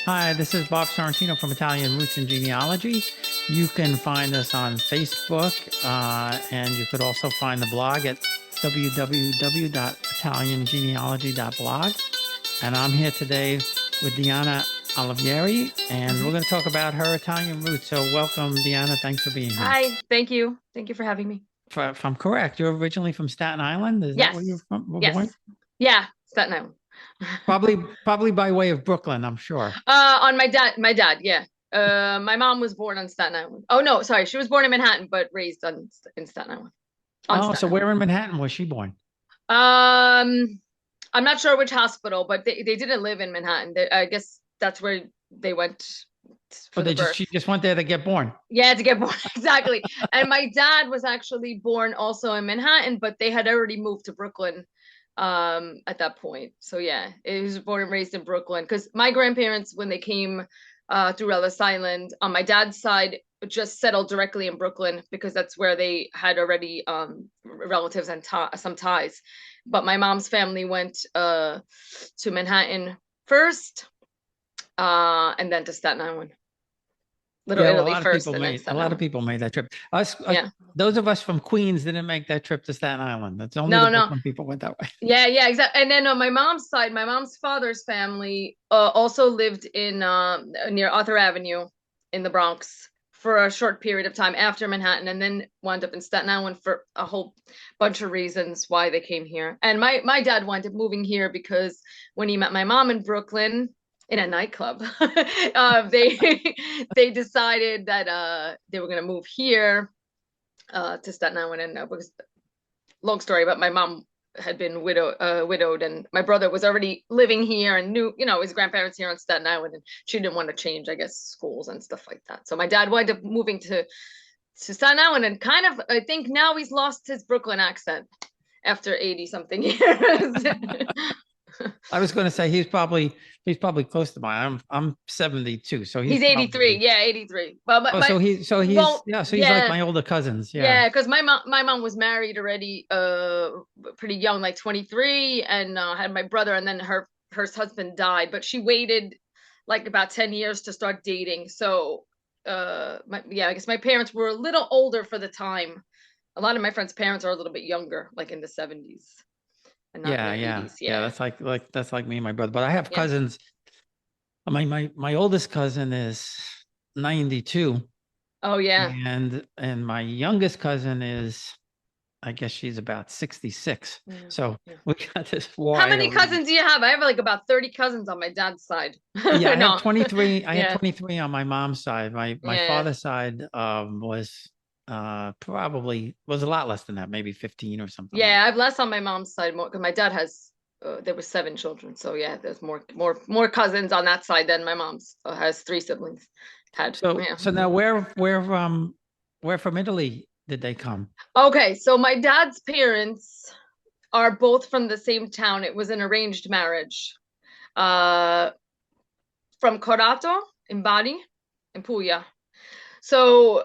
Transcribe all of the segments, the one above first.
Hi, this is Bob Sorrentino from Italian Roots and Genealogy. You can find us on Facebook, and you could also find the blog at www.italiangenealogy.blog. And I'm here today with Deanna Oliveieri, and we're going to talk about her Italian roots. So welcome, Deanna. Thanks for being here. Hi, thank you. Thank you for having me. If I'm correct, you're originally from Staten Island. Is that where you're from? Yes. Born? Yeah, Staten Island. Probably by way of Brooklyn, I'm sure. On my dad, yeah. My mom was born on Staten Island. Oh no, sorry, she was born in Manhattan, but raised in Staten Island. So where in Manhattan was she born? I'm not sure which hospital, but they didn't live in Manhattan. I guess that's where they went. She just went there to get born. Yeah, to get born, exactly. And my dad was actually born also in Manhattan, but they had already moved to Brooklyn at that point. So yeah, he was born and raised in Brooklyn because my grandparents, when they came through Ellis Island, on my dad's side, just settled directly in Brooklyn because that's where they had already relatives and some ties. But my mom's family went to Manhattan first, and then to Staten Island. Italy first. A lot of people made that trip. Those of us from Queens didn't make that trip to Staten Island. That's only Brooklyn people went that way. Yeah, exactly. And then on my mom's side, my mom's father's family also lived in near Arthur Avenue in the Bronx for a short period of time after Manhattan, and then wound up in Staten Island for a whole bunch of reasons why they came here. And my dad wound up moving here because when he met my mom in Brooklyn, in a nightclub, they decided that they were going to move here to Staten Island. And because, long story, but my mom had been widowed, and my brother was already living here and knew, his grandparents here on Staten Island, and she didn't want to change, I guess, schools and stuff like that. So my dad wound up moving to Staten Island, and kind of, I think now he's lost his Brooklyn accent after 80 something years. I was going to say he's probably close to mine. I'm 72, so he's 83. Yeah, 83. Well, he's like my older cousins. Yeah, because my mom was married already, pretty young, like 23, and had my brother, and then her husband died, but she waited like about 10 years to start dating. So I guess my parents were a little older for the time. A lot of my friends' parents are a little bit younger, like in the 70s. Yeah. That's like me and my brother. But I have cousins. I mean, my oldest cousin is 92. Oh yeah. And my youngest cousin is, I guess she's about 66. So we got this wide. How many cousins do you have? I have like about 30 cousins on my dad's side. Yeah, I have 23. I had 23 on my mom's side. My father's side was probably was a lot less than that, maybe 15 or something. Yeah, I have less on my mom's side, more because my dad has there were 7 children, so yeah, there's more cousins on that side than my mom's has 3 siblings had. So now where from Italy did they come? Okay, so my dad's parents are both from the same town. It was an arranged marriage, from Corato in Bari, in Puglia. So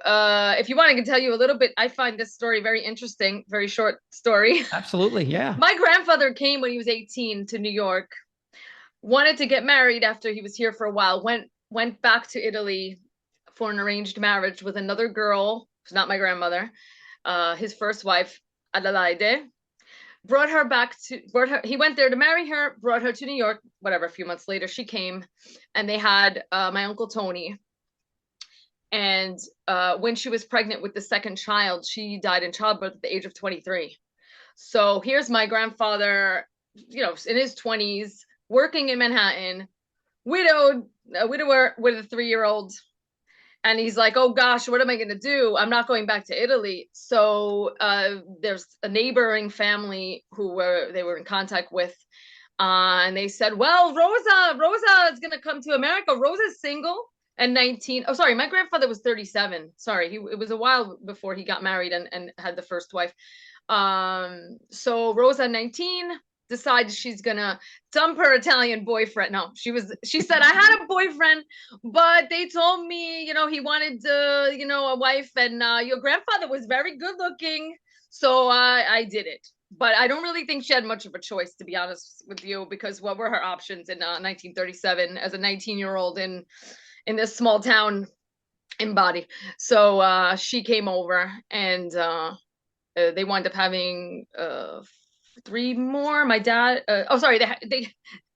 if you want, I can tell you a little bit. I find this story very interesting, very short story. Absolutely, yeah. My grandfather came when he was 18 to New York, wanted to get married after he was here for a while, went back to Italy for an arranged marriage with another girl, who's not my grandmother, his first wife, Adelaide. He went there to marry her, brought her to New York, whatever, a few months later she came, and they had my Uncle Tony. And when she was pregnant with the second child, she died in childbirth at the age of 23. So here's my grandfather, in his 20s, working in Manhattan, widower with a 3-year-old. And he's like, oh gosh, what am I going to do? I'm not going back to Italy. So there's a neighboring family they were in contact with. And they said, well, Rosa is going to come to America. Rosa's single. And 19. Oh, sorry. My grandfather was 37. Sorry. It was a while before he got married and had the first wife. So Rosa, 19, decides she's gonna dump her Italian boyfriend. No, she said, I had a boyfriend, but they told me, he wanted, a wife, and your grandfather was very good looking. So I did it. but I don't really think she had much of a choice, to be honest with you, because what were her options in 1937 as a 19-year-old in this small town in Bari? So she came over, and they wound up having 3 more. My dad, oh, sorry, they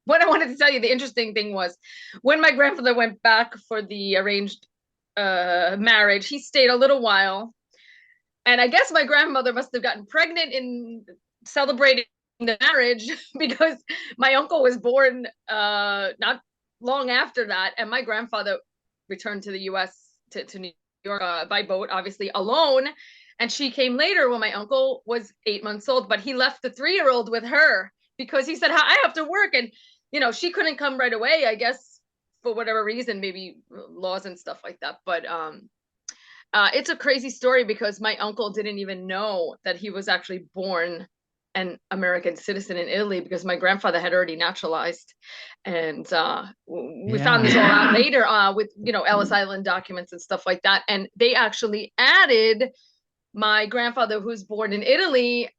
what I wanted to tell you, the interesting thing was when my grandfather went back for the arranged marriage, he stayed a little while. And I guess my grandmother must have gotten pregnant in celebrating the marriage because my uncle was born not long after that. And my grandfather returned to the US, to New York by boat, obviously alone. And she came later when my uncle was 8 months old, but he left the 3-year-old with her because he said, I have to work. And, she couldn't come right away, I guess, for whatever reason, maybe laws and stuff like that. But it's a crazy story because my uncle didn't even know that he was actually born an American citizen in Italy because my grandfather had already naturalized. And we found this all out later with, Ellis Island documents and stuff like that. And they actually added my grandfather, who's born in Italy,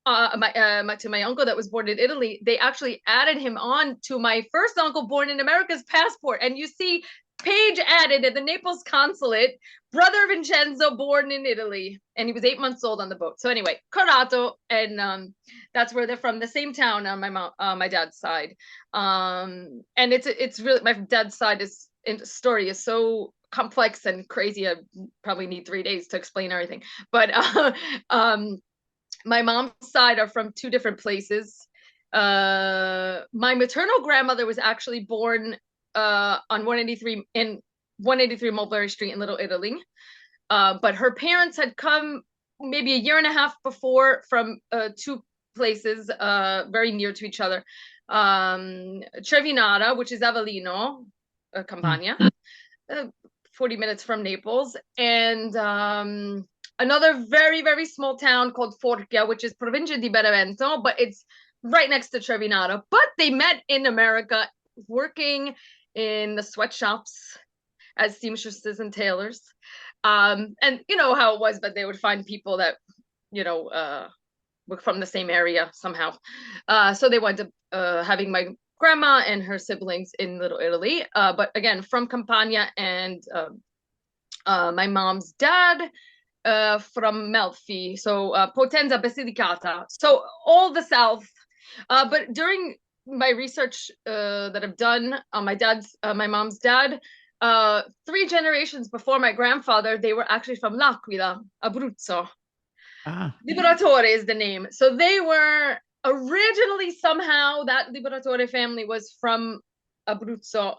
to my uncle that was born in Italy. They actually added him on to my first uncle born in America's passport. And you see page added at the Naples consulate, brother Vincenzo, born in Italy, and he was 8 months old on the boat. So anyway, Corato, and that's where they're from, the same town on my dad's side. And it's really, my dad's side story is so complex and crazy. I probably need 3 days to explain everything. But my mom's side are from 2 different places. My maternal grandmother was actually born on 183 Mulberry Street in Little Italy. But her parents had come maybe a year and a half before from 2 places very near to each other. Trevinara, which is Avellino, Campania, 40 minutes from Naples, and another very, very small town called Forchia, which is Provincia di Benevento, but it's right next to Trevinara. But they met in America working in the sweatshops as seamstresses and tailors. And you know how it was, but they would find people that, were from the same area somehow. So they wound up having my grandma and her siblings in Little Italy. But again, from Campania, and my mom's dad from Melfi, so Potenza Basilicata, so all the south. But during my research that I've done on my mom's dad, 3 generations before my grandfather, they were actually from L'Aquila, Abruzzo. Liberatore is the name. So they were originally, somehow, that Liberatore family was from Abruzzo.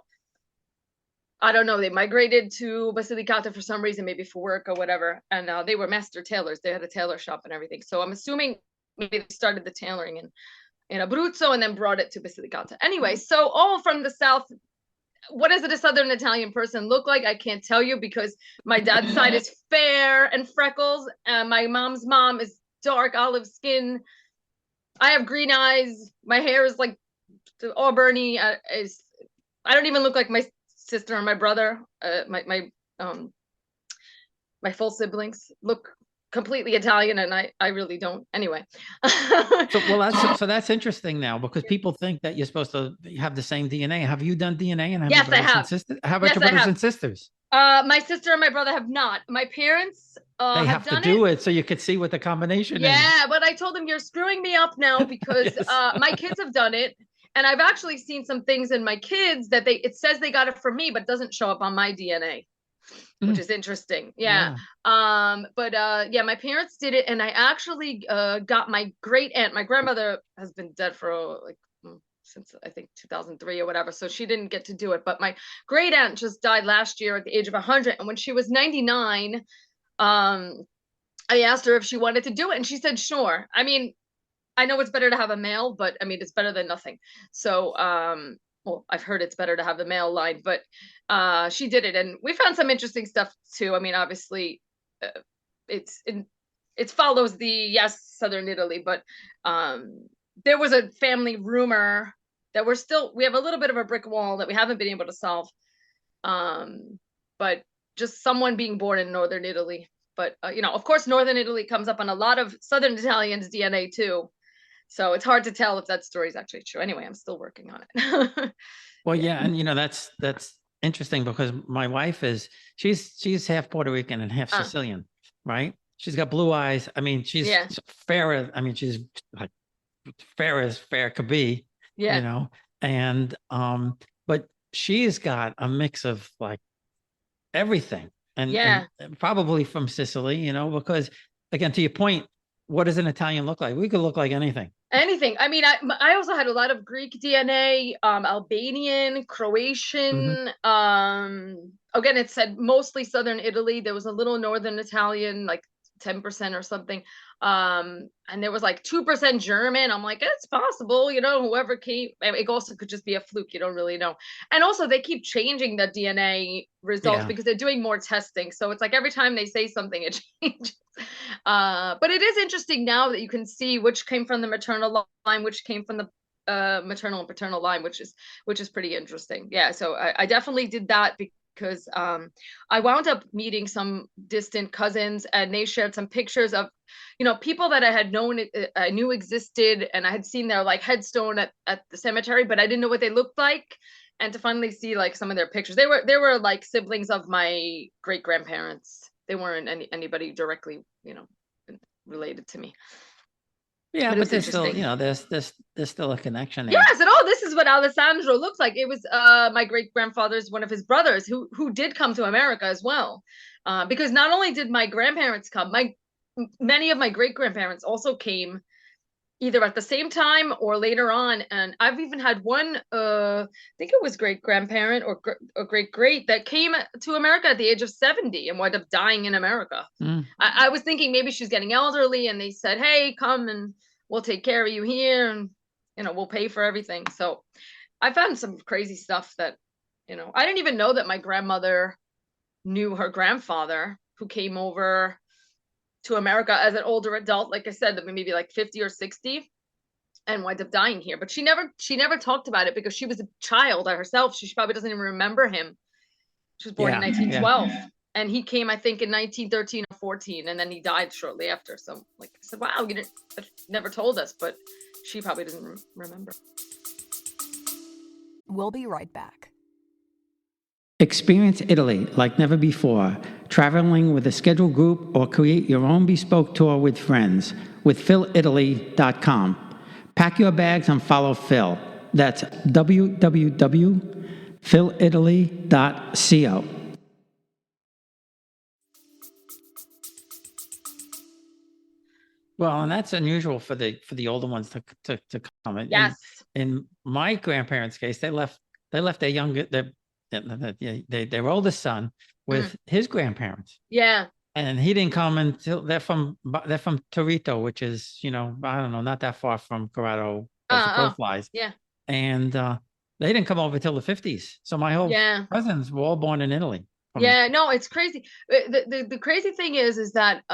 I don't know, they migrated to Basilicata for some reason, maybe for work or whatever. And they were master tailors. They had a tailor shop and everything. So I'm assuming maybe they started the tailoring in Abruzzo and then brought it to Basilicata. Anyway, so all from the south. What does a Southern Italian person look like? I can't tell you, because my dad's side is fair and freckles, and my mom's mom is dark olive skin. I have green eyes. My hair is like auburny. I don't even look like my sister or my brother. My full siblings look completely Italian, and I really don't. Anyway. So that's interesting now, because people think that you're supposed to have the same DNA. Have you done DNA? And yes, I have. How about your brothers and sisters? My sister and my brother have not. My parents they have to do it so you could see what the combination is. Yeah, but I told them, you're screwing me up now, because yes. My kids have done it, and I've actually seen some things in my kids that it says they got it from me, but doesn't show up on my DNA. Which is interesting. Yeah. But my parents did it, and I actually got my great aunt. My grandmother has been dead for since I think 2003 or whatever, so she didn't get to do it. But my great aunt just died last year at the age of 100, and when she was 99, I asked her if she wanted to do it, and she said sure. I mean, I know it's better to have a male, but I mean, it's better than nothing. So well, I've heard it's better to have the male line, but she did it, and we found some interesting stuff too. I mean, obviously, it follows the Southern Italy, but there was a family rumor that we have a little bit of a brick wall that we haven't been able to solve, but just someone being born in Northern Italy. but of course, Northern Italy comes up on a lot of Southern Italians' DNA too. So it's hard to tell if that story is actually true. Anyway, I'm still working on it. Well, yeah, and that's interesting because my wife she's half Puerto Rican and half Sicilian, right? She's got blue eyes. I mean, she's fairer. I mean, she's like fair as fair could be, and but she's got a mix of like everything, and probably from Sicily, because again, to your point, what does an Italian look like? We could look like anything. Anything. I mean, I also had a lot of Greek DNA, Albanian, Croatian. Again, it said mostly Southern Italy. There was a little Northern Italian, like 10% or something. And there was like 2% German. I'm like, it's possible, whoever came. It also could just be a fluke. You don't really know. And also, they keep changing the DNA results because they're doing more testing. So it's like every time they say something, it changes. But it is interesting now that you can see which came from the maternal line, which came from the maternal and paternal line, which is pretty interesting. Yeah, so I definitely did that because I wound up meeting some distant cousins, and they shared some pictures of people that I had known, I knew existed, and I had seen their like headstone at the cemetery, but I didn't know what they looked like. And to finally see like some of their pictures, they were like siblings of my great grandparents. They weren't anybody directly, related to me. Yeah, but there's still, there's still a connection there. Yeah, I said, this is what Alessandro looks like. It was my great grandfather's one of his brothers who did come to America as well, because not only did my grandparents come, many of my great grandparents also came either at the same time or later on. And I've even had one, I think it was great grandparent or great that came to America at the age of 70 and wound up dying in America. I was thinking maybe she's getting elderly, and they said, hey, come and we'll take care of you here, and we'll pay for everything. So I found some crazy stuff that I didn't even know that my grandmother knew her grandfather, who came over to America as an older adult, like I said, maybe like 50 or 60, and wound up dying here. But she never talked about it because she was a child herself. She probably doesn't even remember him. She was born in 1912, and he came, I think, in 1913 or 14, and then he died shortly after. So, like I said, wow, you never told us, but she probably doesn't remember. We'll be right back. Experience Italy like never before, traveling with a scheduled group or create your own bespoke tour with friends with philitaly.com. Pack your bags and follow Phil. That's www.philitaly.co. Well, and that's unusual for the older ones to come. Yes. In my grandparents' case, they left their younger their oldest son with his grandparents. Yeah. And he didn't come until they're from Torito, which is, I don't know, not that far from Corrado as the crow flies. Yeah. And they didn't come over till the 50s. So my whole cousins were all born in Italy. Yeah, no, it's crazy. The crazy thing is that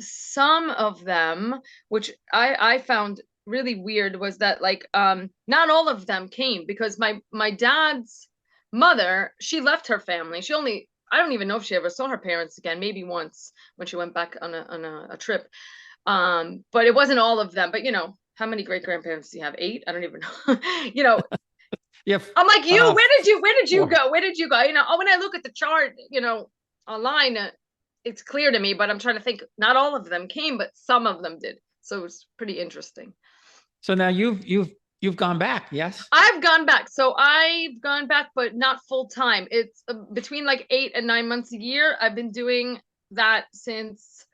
some of them, which I found really weird, was that like not all of them came, because my dad's mother, she left her family. I don't even know if she ever saw her parents again, maybe once when she went back on a trip. But it wasn't all of them. But how many great grandparents do you have? 8? I don't even know. Yep. I'm like, where did you go? When I look at the chart, online, it's clear to me, but I'm trying to think. Not all of them came, but some of them did. So it's pretty interesting. So now you've gone back, yes? I've gone back. So I've gone back, but not full time. It's between like 8 and 9 months a year. I've been doing that since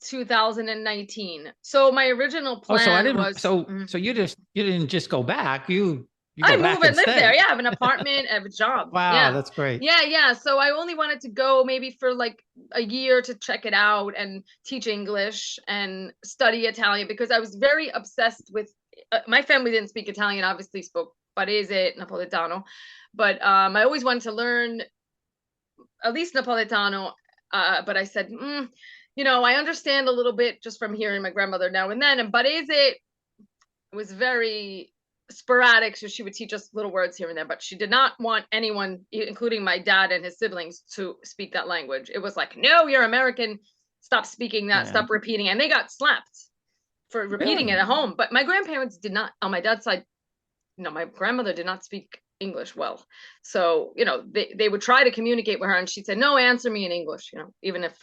2019. So my original plan was. So you didn't just go back. You I move and live there. Yeah, I have an apartment, I have a job. Wow, that's great. Yeah. So I only wanted to go maybe for like a year to check it out and teach English and study Italian, because I was very obsessed with. My family didn't speak Italian, obviously spoke Barese, Napoletano, but I always wanted to learn at least Napoletano. But I said, I understand a little bit just from hearing my grandmother now and then. And Barese was very sporadic. So she would teach us little words here and there, but she did not want anyone, including my dad and his siblings, to speak that language. It was like, no, you're American. Stop speaking that. Stop repeating. And they got slapped for repeating it at home. But my grandparents did not, on my dad's side, my grandmother did not speak English well. So, they would try to communicate with her and she said, no, answer me in English, even if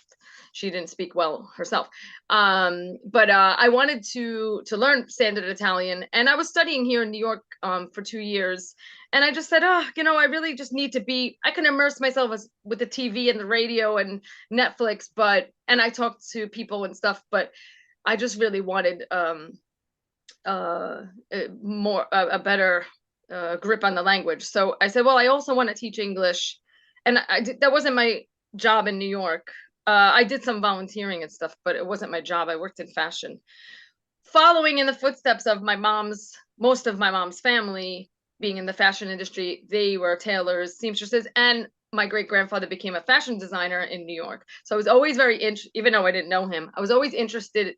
she didn't speak well herself. But I wanted to learn standard Italian, and I was studying here in New York for 2 years. And I just said, I really just need to I can immerse myself with the TV and the radio and Netflix, and I talked to people and stuff, but I just really wanted a better grip on the language. So I said, well, I also want to teach English. And that wasn't my job in New York. I did some volunteering and stuff, but it wasn't my job. I worked in fashion. Following in the footsteps of most of my mom's family being in the fashion industry, they were tailors, seamstresses, and my great-grandfather became a fashion designer in New York. So I was always even though I didn't know him, I was always interested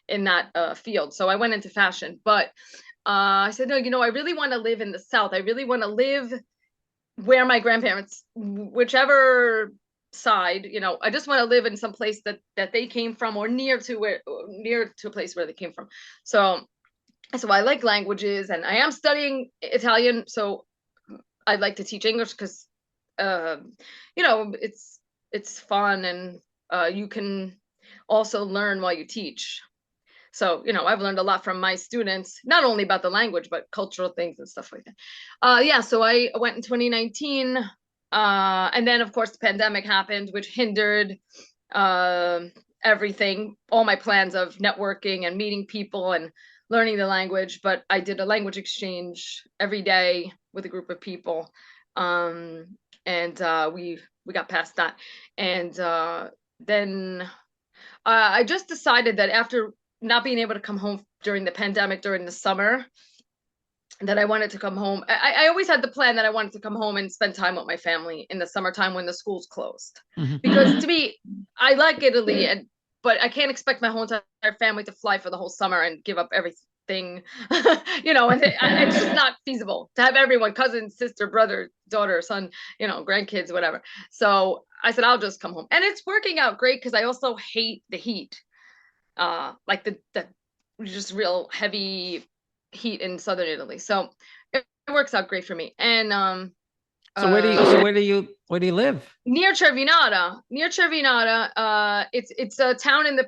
in that field. So I went into fashion, but I said, no, I really want to live in the South. I really want to live where my grandparents, whichever side, I just want to live in some place that they came from, or near to a place where they came from. So I like languages, and I am studying Italian. So I'd like to teach English because, it's fun, and you can also learn while you teach. So, I've learned a lot from my students, not only about the language, but cultural things and stuff like that. So I went in 2019. And then, of course, the pandemic happened, which hindered everything, all my plans of networking and meeting people and learning the language. But I did a language exchange every day with a group of people. And we got past that. And then I just decided that after not being able to come home during the pandemic, during the summer, that I wanted to come home. I always had the plan that I wanted to come home and spend time with my family in the summertime when the schools closed. Because to me, I like Italy, but I can't expect my whole entire family to fly for the whole summer and give up everything, and it's just not feasible to have everyone, cousin, sister, brother, daughter, son, grandkids, whatever. So I said, I'll just come home. And it's working out great because I also hate the heat. Like the just real heavy heat in southern Italy. So it works out great for me. And so where do you live? Near Cervinata. It's a town in the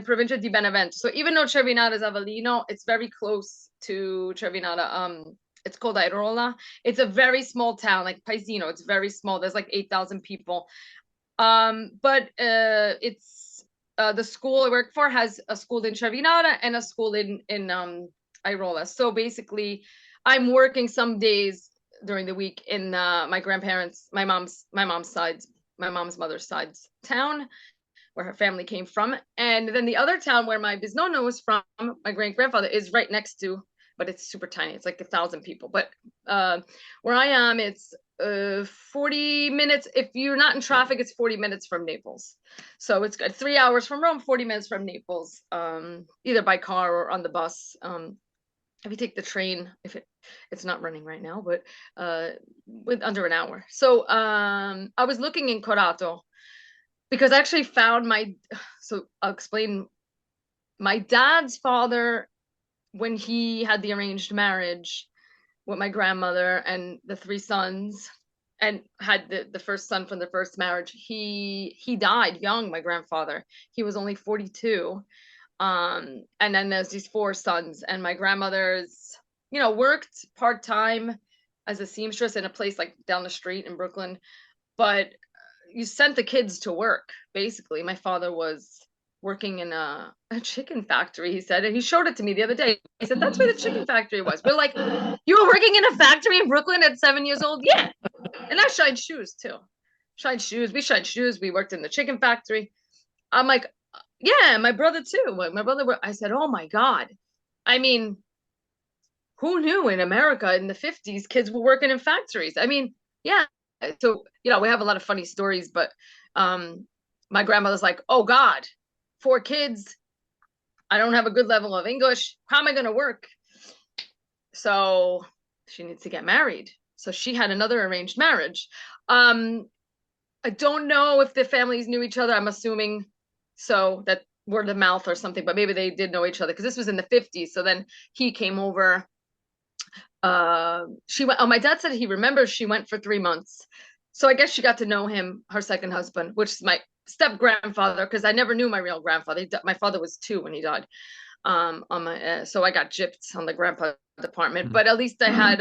provincia di Benevento. So even though Cervinata is Avellino, it's very close to Cervinata. It's called Airola. It's a very small town, like Paesino. It's very small. There's like 8,000 people. But it's the school I work for has a school in Cervinata and a school in Airola. So basically, I'm working some days during the week in my mom's mother's side's town, where her family came from. And then the other town where my bisnonno was from, my great-grandfather, is right next to, but it's super tiny. It's like 1,000 people. But where I am, it's 40 minutes. If you're not in traffic, it's 40 minutes from Naples. So it's 3 hours from Rome, 40 minutes from Naples, either by car or on the bus. If you take the train, it's not running right now, but with under an hour. So I was looking in Corato because I actually found so I'll explain. My dad's father, when he had the arranged marriage with my grandmother and the 3 sons, and had the first son from the first marriage, he died young, my grandfather. He was only 42. And then there's these 4 sons, and my grandmother's, worked part-time as a seamstress in a place like down the street in Brooklyn, but you sent the kids to work. Basically, my father was working in a chicken factory, he said, and he showed it to me the other day. He said, that's where the chicken factory was. We're like, you were working in a factory in Brooklyn at 7 years old? Yeah. And I shined shoes too. We shined shoes. We worked in the chicken factory. I'm like, yeah, my brother too. My brother, I said, oh my God. I mean, who knew in America in the 50s, kids were working in factories? I mean, yeah. So, we have a lot of funny stories, but my grandmother's like, oh God, 4 kids. I don't have a good level of English. How am I going to work? So she needs to get married. So she had another arranged marriage. I don't know if the families knew each other. I'm assuming so, that word of mouth or something, but maybe they did know each other because this was in the 50s. So then he came over. She went. Oh, my dad said he remembers she went for 3 months. So I guess she got to know him, her second husband, which is my step grandfather, because I never knew my real grandfather. My father was 2 when he died. On my so I got gypped on the grandpa department, but at least I had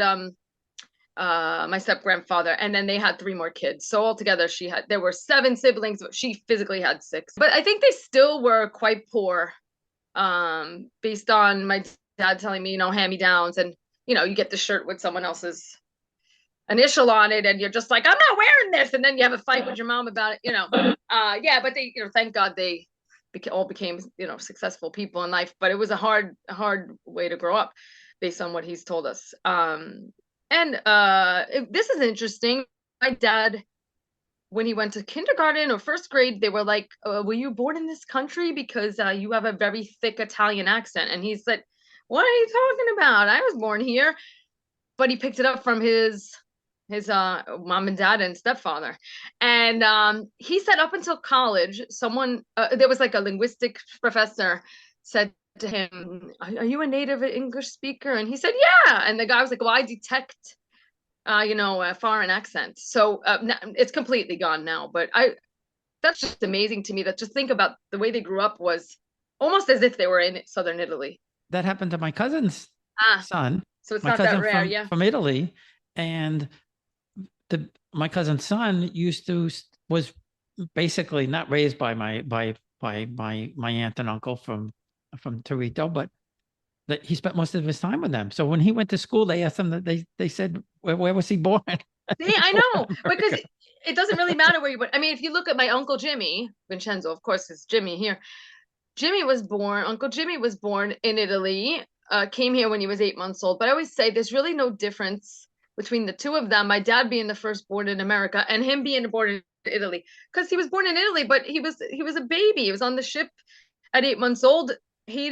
my step grandfather, and then they had 3 more kids. So altogether there were 7 siblings, but she physically had 6. But I think they still were quite poor, based on my dad telling me, hand-me-downs, and you get the shirt with someone else's initial on it, and you're just like, I'm not wearing this, and then you have a fight with your mom about it. Yeah, but they, thank God they all became successful people in life. But it was a hard way to grow up, based on what he's told us. And this is interesting. My dad, when he went to kindergarten or first grade, they were like, were you born in this country? Because you have a very thick Italian accent. And he said, what are you talking about? I was born here. But he picked it up from his mom and dad and stepfather. And he said up until college, someone, there was like a linguistic professor, said to him, are you a native English speaker? And he said, yeah. And the guy was like, well, I detect a foreign accent. So it's completely gone now. But that's just amazing to me, that just think about the way they grew up was almost as if they were in southern Italy. That happened to my cousin's son. So it's not that rare, from Italy, and my cousin's son was basically not raised by my aunt and uncle from Torito, but that he spent most of his time with them. So when he went to school, they asked him that they said, where was he born? See, I know, because it doesn't really matter where you went. I mean, if you look at my uncle Jimmy, Vincenzo, of course, it's Jimmy here. Uncle Jimmy was born in Italy, came here when he was 8 months old. But I always say there's really no difference between the two of them. My dad being the first born in America and him being born in Italy, because he was born in Italy, but he was a baby. He was on the ship at 8 months old. He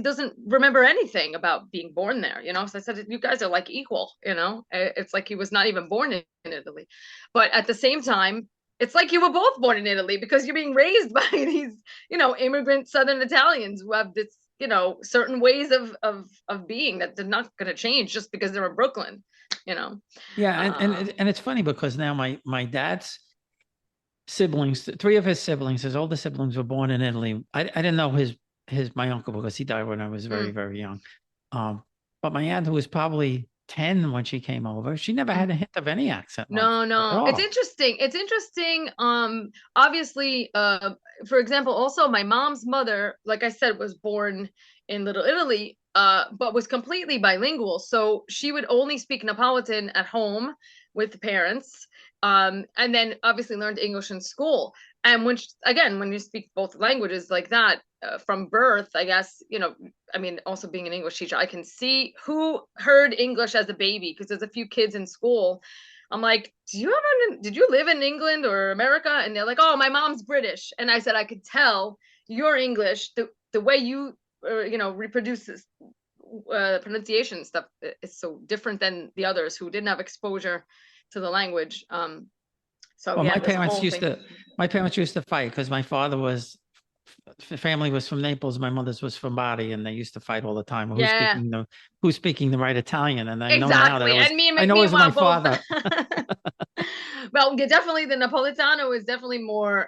doesn't remember anything about being born there, So I said, you guys are like equal, It's like he was not even born in Italy. But at the same time, it's like you were both born in Italy, because you're being raised by these, immigrant Southern Italians who have this, certain ways of being that they're not going to change just because they're in Brooklyn, Yeah, and it's funny because now my dad's siblings, 3 of his siblings, his older siblings, were born in Italy. I didn't know my uncle, because he died when I was very, very young. But my aunt, who was probably 10 when she came over, she never had a hint of any accent. No. It's interesting. Obviously, for example, also my mom's mother, like I said, was born in Little Italy, but was completely bilingual. So she would only speak Neapolitan at home with the parents, and then obviously learned English in school. And when you speak both languages like that, from birth, I guess, also being an English teacher, I can see who heard English as a baby, because there's a few kids in school. I'm like, did you live in England or America? And they're like, oh, my mom's British. And I said, I could tell your English, the way you, reproduce this pronunciation stuff is so different than the others who didn't have exposure to the language. So well, yeah, my parents used to fight, because my family was from Naples, my mother's was from Bari, and they used to fight all the time. Who's speaking the right Italian? And I know now that it was my father. Well, definitely the Napolitano is definitely more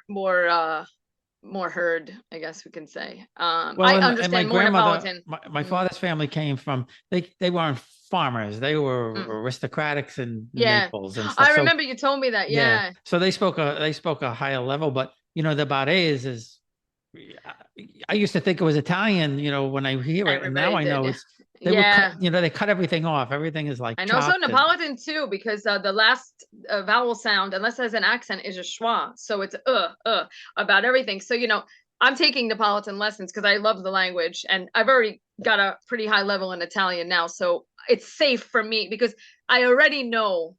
heard, I guess we can say. I understand more Napolitan. My father's family came from, they weren't farmers, they were aristocratics in Naples and stuff. I remember you told me that. Yeah. So they spoke a higher level, but the Barese is, I used to think it was Italian, when I hear it, and now I know they cut everything off. Everything is like, I know. So Napolitan too, because the last vowel sound, unless it has an accent, is a schwa. So it's about everything. So I'm taking Napolitan lessons because I love the language, and I've already got a pretty high level in Italian now, so it's safe for me because I already know,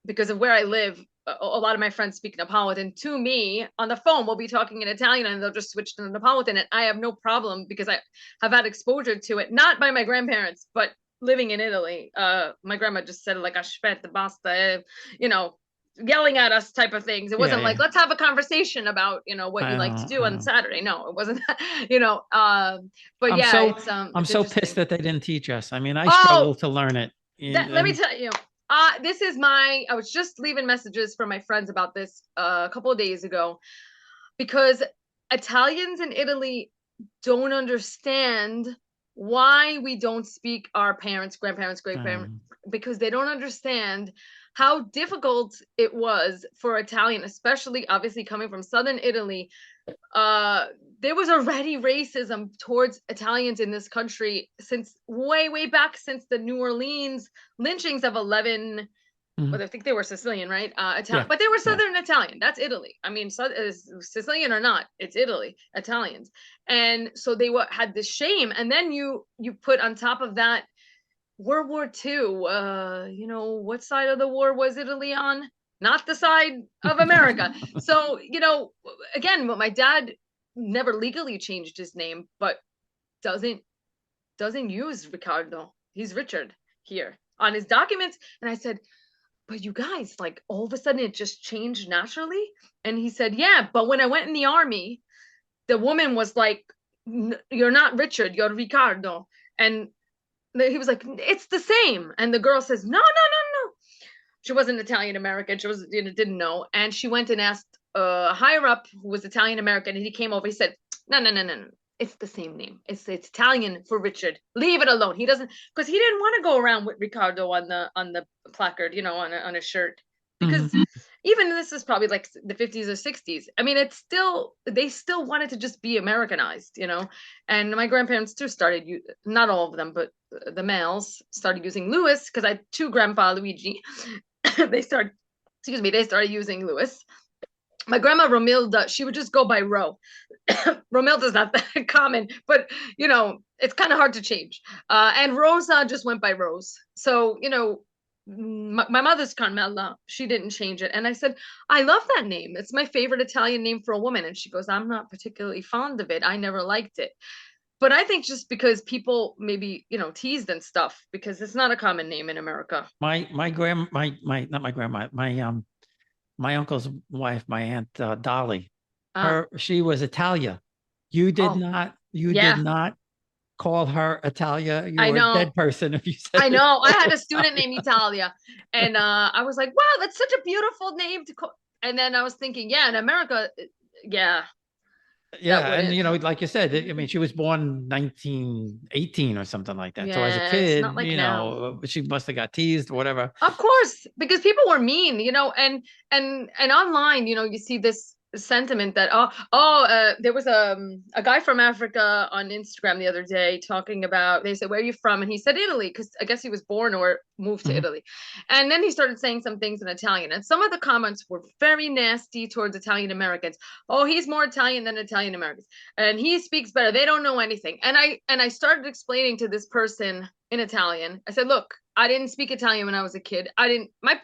because of where I live, a lot of my friends speak Neapolitan to me on the phone. We'll be talking in Italian and they'll just switch to Neapolitan, and I have no problem because I have had exposure to it, not by my grandparents, but living in Italy. My grandma just said like aspetta, basta, you know, yelling at us type of things. It wasn't like, let's have a conversation about, you know, what you like to do on Saturday. No, it wasn't, you know, but I'm so pissed that they didn't teach us. I mean, I struggled to learn it. Let me tell you, this is I was just leaving messages for my friends about this a couple of days ago, because Italians in Italy don't understand why we don't speak our parents, grandparents, great-parents, because they don't understand how difficult it was for Italian, especially obviously coming from Southern Italy. There was already racism towards Italians in this country since way back, since the New Orleans lynchings of 11. But I think they were Sicilian, right? But they were Southern Italian. That's Italy. I mean, Sicilian or not, it's Italy, Italians. And so they had this shame. And then you put on top of that World War II. You know, what side of the war was Italy on? Not the side of America. So, you know, again, my dad never legally changed his name, but doesn't use Ricardo. He's Richard here on his documents. And I said, but you guys, like, all of a sudden it just changed naturally. And he said, yeah, but when I went in the army, the woman was like, you're not Richard, you're Ricardo. And he was like, it's the same. And the girl says, no. She wasn't Italian American. She was, didn't know. And she went and asked a higher up who was Italian American. And he came over. He said, no. It's the same name. It's Italian for Richard. Leave it alone. He doesn't, because he didn't want to go around with Ricardo on the placard, you know, on a shirt. Because even this is probably like the 50s or 60s. I mean, they still wanted to just be Americanized, you know. And my grandparents too started, not all of them, but the males started using Louis, because I had two Grandpa Luigi. They started using Louis. My grandma Romilda, she would just go by Ro. Romilda's not that common, but you know, it's kind of hard to change. And Rosa just went by Rose. So, you know, my mother's Carmela, she didn't change it. And I said, I love that name. It's my favorite Italian name for a woman. And she goes, I'm not particularly fond of it. I never liked it. But I think just because people maybe, you know, teased and stuff, because it's not a common name in America. My uncle's wife, my aunt Dolly, she was Italia. You did not call her Italia. You were a dead person if you said I know. I had a student named Italia, and I was like, wow, that's such a beautiful name to call. And then I was thinking, in America, and you know, like you said, I mean, she was born 1918 or something like that. So as a kid, like you know, she must have got teased or whatever. Of course, because people were mean, you know, and online, you know, you see this sentiment that there was a guy from Africa on Instagram the other day talking about, they said, where are you from? And he said Italy, because I guess he was born or moved to Italy. And then he started saying some things in Italian, and some of the comments were very nasty towards Italian Americans. Oh, he's more Italian than Italian Americans, and he speaks better, they don't know anything. And I started explaining to this person in Italian. I said, look, I didn't speak Italian when I was a kid. My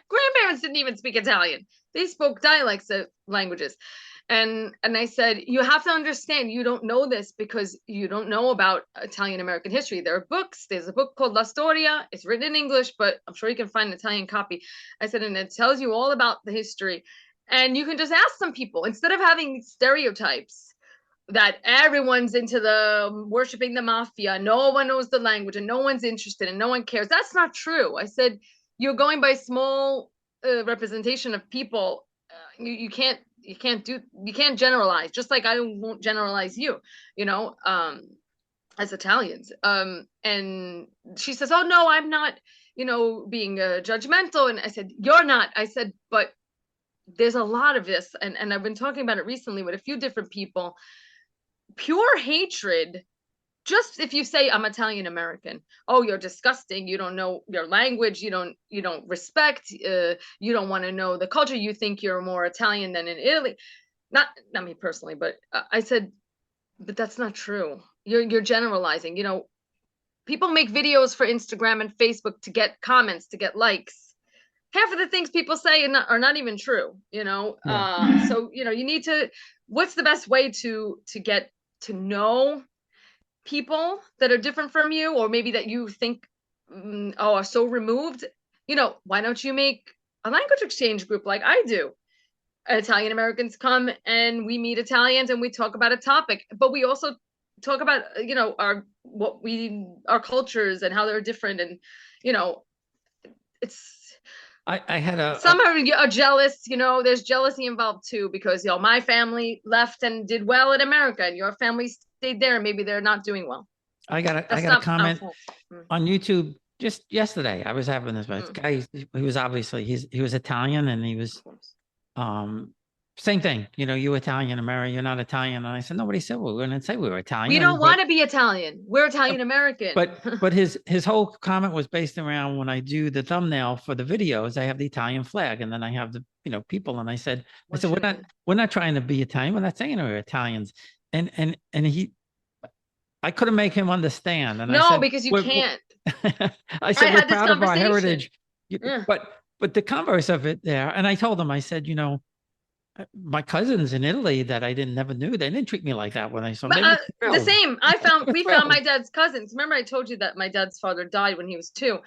grandparents didn't even speak Italian. They spoke dialects of languages. And I said, you have to understand, you don't know this because you don't know about Italian American history. There are books. There's a book called La Storia. It's written in English, but I'm sure you can find an Italian copy. I said, and it tells you all about the history. And you can just ask some people, instead of having stereotypes that everyone's into worshiping the mafia, no one knows the language and no one's interested and no one cares. That's not true. I said, you're going by small representation of people. You can't generalize, just like I won't generalize you, you know, as Italians. And she says, oh no, I'm not, you know, being judgmental. And I said, you're not. I said, but there's a lot of this, and I've been talking about it recently with a few different people. Pure hatred. Just if you say I'm Italian American, oh, you're disgusting, you don't know your language, you don't respect, you don't want to know the culture, you think you're more Italian than in Italy. Not me personally, but I said, but that's not true. You're generalizing. You know, people make videos for Instagram and Facebook to get comments, to get likes. half of the things people say are not even true, you know? So, you know, you need to, what's the best way to get to know people that are different from you, or maybe that you think, are so removed? You know, why don't you make a language exchange group like I do? Italian Americans come and we meet Italians and we talk about a topic, but we also talk about, you know, our cultures and how they're different. And, you know, it's, I had some are jealous, you know, there's jealousy involved too, because, you know, my family left and did well in America and your family stayed there and maybe they're not doing well. I got a comment on YouTube just yesterday. I was having this guy, he was obviously, he was Italian, and he was same thing, you know, you Italian American, you're not Italian. And I said, nobody said we were going to say we were Italian. We don't want to be Italian. We're Italian American. But his whole comment was based around, when I do the thumbnail for the videos, I have the Italian flag, and then I have the, you know, people. And I said, we're not trying to be Italian. We're not saying we're Italians. And I couldn't make him understand. And no, I said, because you can't. I said, we're proud of our heritage. But the converse of it there, and I told him, I said, you know, my cousins in Italy that I never knew, they didn't treat me like that when I saw them. The same. We found my dad's cousins. Remember, I told you that my dad's father died when he was 2.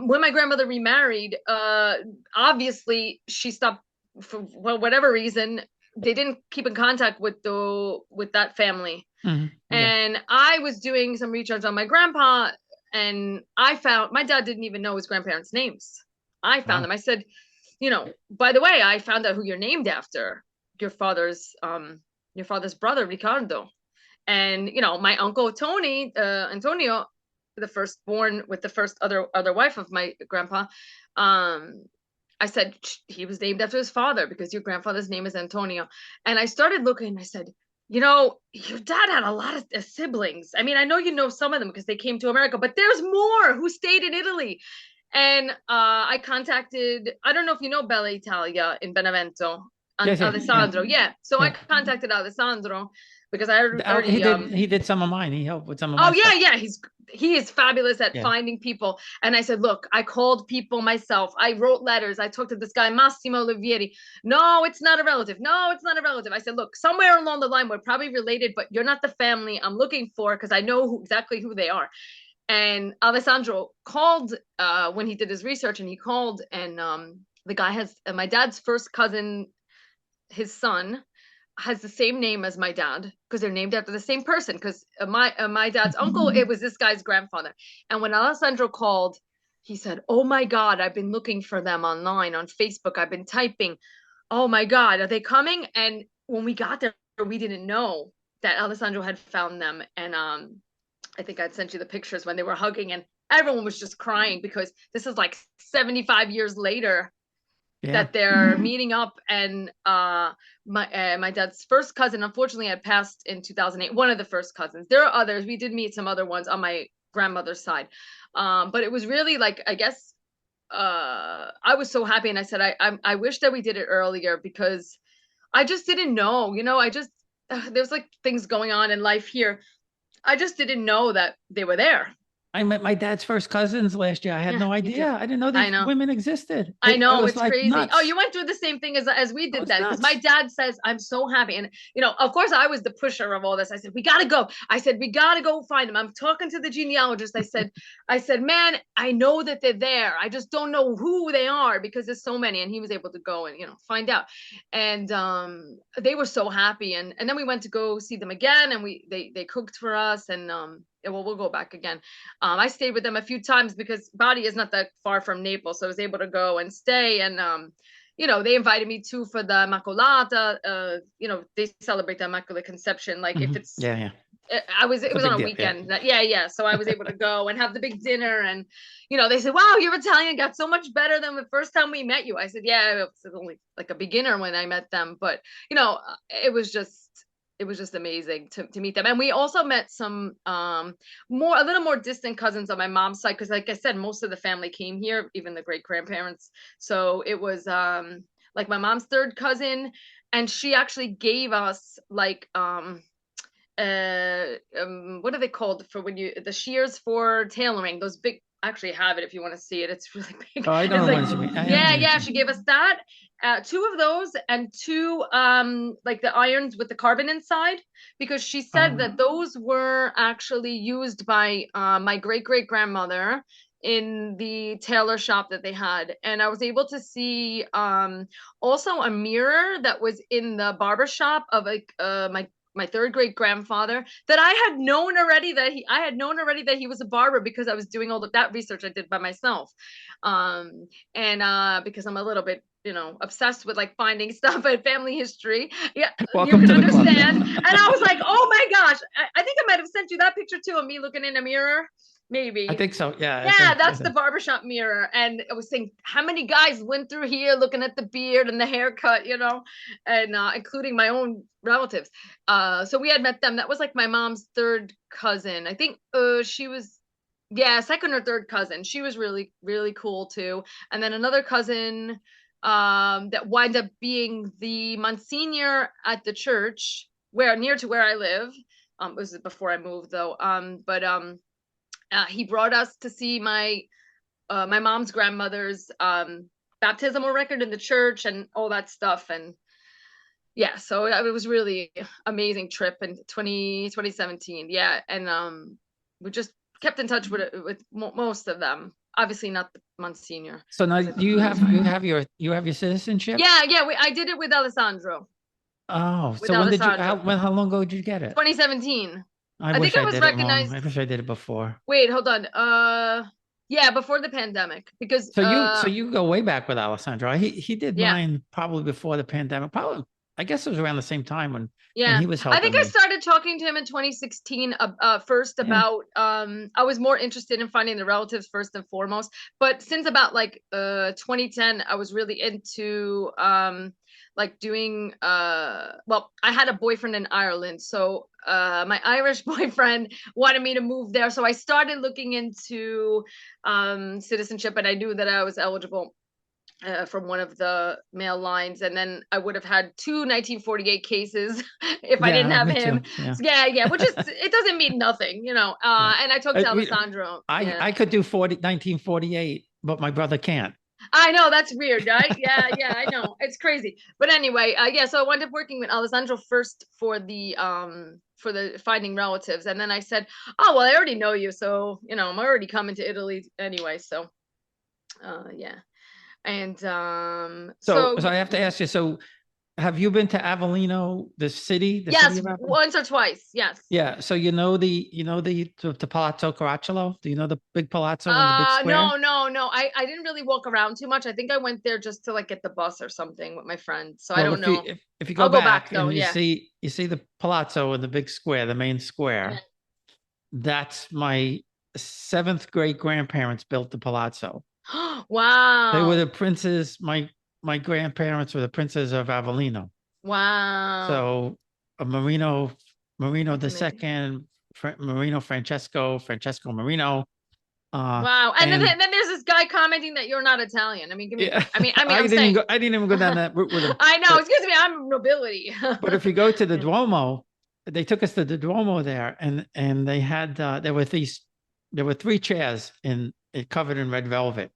When my grandmother remarried, obviously she stopped for whatever reason. They didn't keep in contact with that family. And I was doing some research on my grandpa, and I found my dad didn't even know his grandparents' names. I found them. I said, you know, by the way, I found out who you're named after. Your father's brother, Ricardo. And, you know, my uncle Tony, Antonio, the firstborn with the first other wife of my grandpa. I said, he was named after his father because your grandfather's name is Antonio. And I started looking, and I said, you know, your dad had a lot of siblings. I mean, I know you know some of them because they came to America, but there's more who stayed in Italy. And I contacted, I don't know if you know Bella Italia in Benevento, Alessandro. Yeah. So I contacted Alessandro because I already he did some of mine. He helped with some of mine. Oh yeah, he is fabulous at finding people. And I said, look, I called people myself. I wrote letters. I talked to this guy, Massimo Oliveieri. No, it's not a relative. No, it's not a relative. I said, look, somewhere along the line, we're probably related, but you're not the family I'm looking for, because I know exactly who they are. And Alessandro called when he did his research, and he called, and the guy has my dad's first cousin, his son has the same name as my dad, because they're named after the same person, because my dad's uncle, it was this guy's grandfather. And when Alessandro called, he said, oh my God, I've been looking for them online on Facebook. I've been typing, oh my God, are they coming? And when we got there, we didn't know that Alessandro had found them. And I think I'd sent you the pictures when they were hugging, and everyone was just crying, because this is like 75 years later that they're meeting up. And my dad's first cousin, unfortunately, had passed in 2008. One of the first cousins. There are others. We did meet some other ones on my grandmother's side. But it was really like, I guess, I was so happy. And I said, I wish that we did it earlier, because I just didn't know, you know, there's like things going on in life here. I just didn't know that they were there. I met my dad's first cousins last year. I had no idea. I didn't know that women existed. I know, it's like crazy. Nuts. Oh, you went through the same thing as we did then. Because my dad says, I'm so happy. And, you know, of course, I was the pusher of all this. I said, we got to go. I said, we got to go find them. I'm talking to the genealogist. I said, man, I know that they're there. I just don't know who they are, because there's so many. And he was able to go and, you know, find out. And they were so happy. And then we went to go see them again. And they cooked for us. And we'll go back again. I stayed with them a few times, because Bari is not that far from Naples, so I was able to go and stay. And you know, they invited me too for the Immacolata. You know, they celebrate the Immaculate Conception. Like if it's it was on a weekend. So I was able to go and have the big dinner. And you know, they said, wow, your Italian got so much better than the first time we met you. I said, yeah, it was only like a beginner when I met them, but you know, it was just amazing to meet them. And we also met some a little more distant cousins on my mom's side, because like I said, most of the family came here, even the great grandparents. So it was like my mom's third cousin, and she actually gave us like what are they called for when you the shears for tailoring, those big, actually have it if you want to see it. It's really big. Oh, I don't know what you mean. Yeah, she gave us that. 2 of those and 2 like the irons with the carbon inside, because she said that those were actually used by my great grandmother in the tailor shop that they had. And I was able to see also a mirror that was in the barber shop of like my 3rd great grandfather, that I had known already that he was a barber, because I was doing all of that research I did by myself. And because I'm a little bit, obsessed with like finding stuff and family history. Yeah, welcome you to can the club. understand. And I was like, oh my gosh, I think I might have sent you that picture too of me looking in a mirror. Maybe. I think so. Yeah. Yeah, that's the barbershop mirror. And I was saying, how many guys went through here looking at the beard and the haircut, and including my own relatives. So we had met them. That was like my mom's 3rd cousin. I think she was, 2nd or 3rd cousin. She was really, really cool too. And then another cousin that wound up being the Monsignor at the church near to where I live. It was before I moved though. He brought us to see my mom's grandmother's baptismal record in the church and all that stuff. And yeah, so it was really amazing trip in 2017. Yeah. And we just kept in touch with most of them. Obviously not the Monsignor. So now you have your citizenship? Yeah. I did it with Alessandro. Oh, so how long ago did you get it? 2017. I think I was recognized. I wish I did it before. Wait, hold on. Yeah, before the pandemic, because so you go way back with Alessandro. He did mine probably before the pandemic. Probably, I guess it was around the same time when he was helping. I think I started talking to him in 2016 first about I was more interested in finding the relatives first and foremost, but since about like 2010 I was really into like doing well, I had a boyfriend in Ireland, so my Irish boyfriend wanted me to move there, so I started looking into citizenship, and I knew that I was eligible from one of the male lines, and then I would have had 2 1948 cases if I didn't have him. Yeah, which is, it doesn't mean nothing, and I talked to Alessandro. I could do 1948, but my brother can't. I know, that's weird, right? Yeah, I know, it's crazy. But anyway, so I wound up working with Alessandro first for the finding relatives, and then I said, oh well, I already know you, so I'm already coming to Italy anyway, so yeah. And so I have to ask you, so have you been to Avellino, the city? Yes, once or twice. Yes. Yeah. So the Palazzo Caracciolo? Do you know the big palazzo in the big square? No. I didn't really walk around too much. I think I went there just to like get the bus or something with my friend. So I don't know. If you go back though, and you see the palazzo in the big square, the main square. Yeah. That's my 7th great grandparents built the palazzo. Wow. They were the princes. My grandparents were the princes of Avellino. Wow. So Marino II, Marino Francesco Marino. Wow. And then there's this guy commenting that you're not Italian. I mean, I didn't even go down that route with him. I know. Excuse me. I'm nobility. But if you go to the Duomo, they took us to the Duomo there, and they had there were 3 chairs covered in red velvet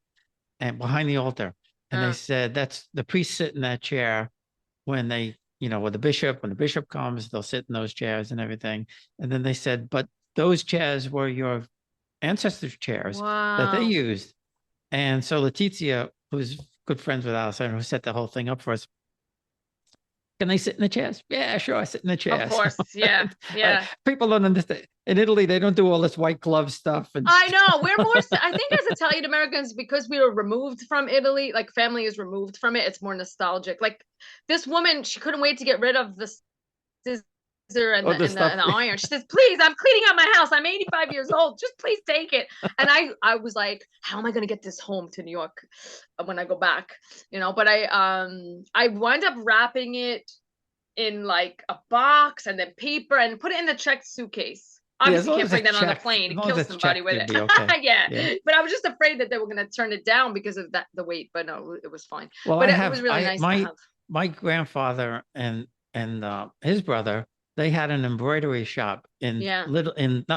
and behind the altar. And they said that's the priest sit in that chair when when the bishop comes, they'll sit in those chairs and everything. And then they said, but those chairs were your ancestors' chairs that they used. And so Letizia, who's good friends with Alessandro, who set the whole thing up for us, can they sit in the chairs? Yeah, sure. I sit in the chairs. Of course. Yeah. People don't understand. In Italy, they don't do all this white glove stuff. And I know. We're more, I think as Italian Americans, because we were removed from Italy, like family is removed from it, it's more nostalgic. Like this woman, she couldn't wait to get rid of the scissor and the iron. She says, please, I'm cleaning out my house. I'm 85 years old. Just please take it. And I was like, how am I going to get this home to New York when I go back? But I wound up wrapping it in like a box and then paper and put it in the checked suitcase. Obviously, can't bring that on the plane and kill somebody with it. Okay. yeah. But I was just afraid that they were going to turn it down because of the weight. But no, it was fine. Well, but it was really nice to have. My grandfather and his brother, they had an embroidery shop in not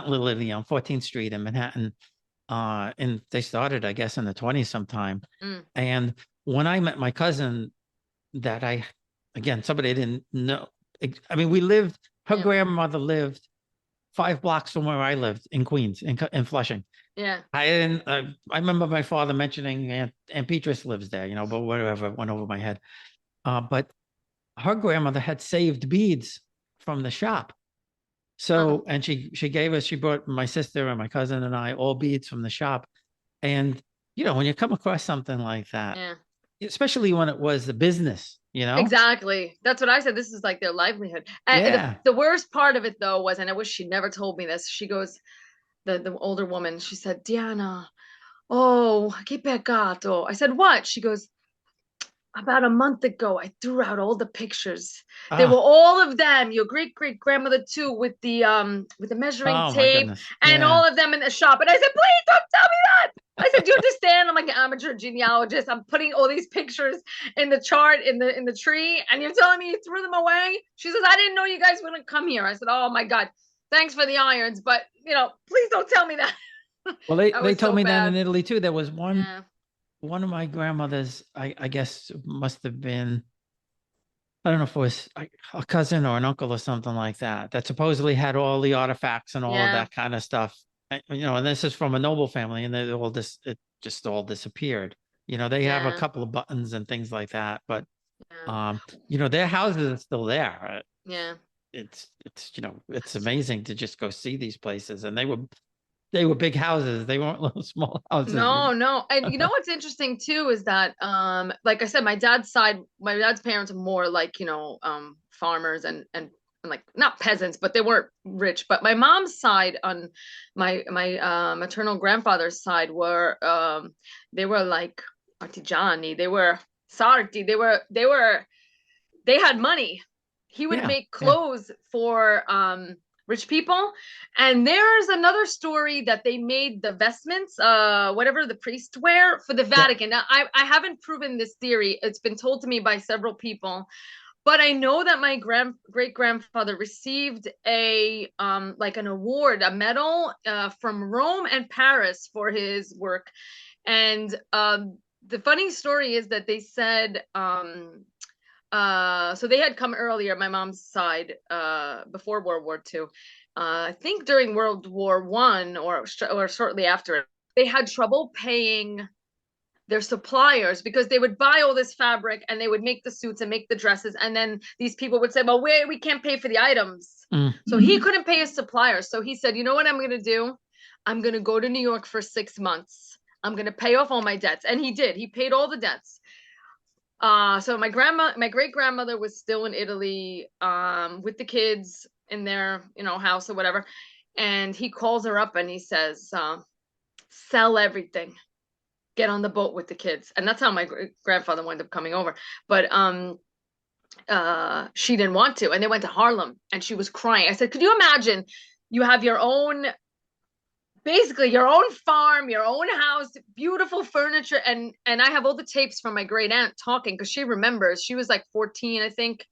Little Italy on 14th Street in Manhattan. and they started, I guess, in the 20s sometime. Mm. And when I met my cousin, again, somebody I didn't know. I mean, her grandmother lived 5 blocks from where I lived in Queens, in Flushing. Yeah. I remember my father mentioning Aunt Beatrice lives there, but whatever went over my head. But her grandmother had saved beads from the shop. So, and she brought my sister and my cousin and I all beads from the shop. And, when you come across something like that, especially when it was the business, Exactly. That's what I said. This is like their livelihood. And the worst part of it though was, and I wish she never told me this, she goes, the older woman, she said, Deanna, oh, che peccato. I said, what? She goes, about a month ago, I threw out all the pictures. They were all of them, your great grandmother too, with the measuring tape and all of them in the shop. And I said, please don't tell me that. I said, do you understand? I'm like an amateur genealogist. I'm putting all these pictures in the chart in the tree, and you're telling me you threw them away? She says, I didn't know you guys wouldn't come here. I said, oh my God, thanks for the irons, but please don't tell me that. Well, they told me that in Italy too. There was one of my grandmothers, I guess must have been, I don't know if it was a cousin or an uncle or something like that, that supposedly had all the artifacts and all of that kind of stuff. And this is from a noble family, and it just all disappeared. They have a couple of buttons and things like that, but their houses are still there. Yeah. It's amazing to just go see these places, and they were big houses. They weren't little small houses. No. And what's interesting too is that, like I said, my dad's parents are more like, farmers and like not peasants, but they weren't rich. But my mom's side, on my maternal grandfather's side, were they were like artigiani. They were sarti. They had money. He would make clothes for rich people. And there's another story that they made the vestments, whatever the priests wear, for the Vatican. Now, I haven't proven this theory. It's been told to me by several people, but I know that my great grandfather received like an award, a medal from Rome and Paris for his work. And the funny story is that they said, so they had come earlier, my mom's side, before World War II. I think during World War I or shortly after, they had trouble paying their suppliers because they would buy all this fabric and they would make the suits and make the dresses. And then these people would say, well, we can't pay for the items. So he couldn't pay his suppliers. So he said, you know what I'm going to do? I'm going to go to New York for 6 months. I'm going to pay off all my debts. And he did. He paid all the debts. So my great grandmother was still in Italy, with the kids in their, house or whatever. And he calls her up and he says, sell everything, get on the boat with the kids. And that's how my grandfather wound up coming over. But, she didn't want to. And they went to Harlem and she was crying. I said, could you imagine you have basically your own farm, your own house, beautiful furniture. And I have all the tapes from my great aunt talking, because she remembers. She was like 14, I think,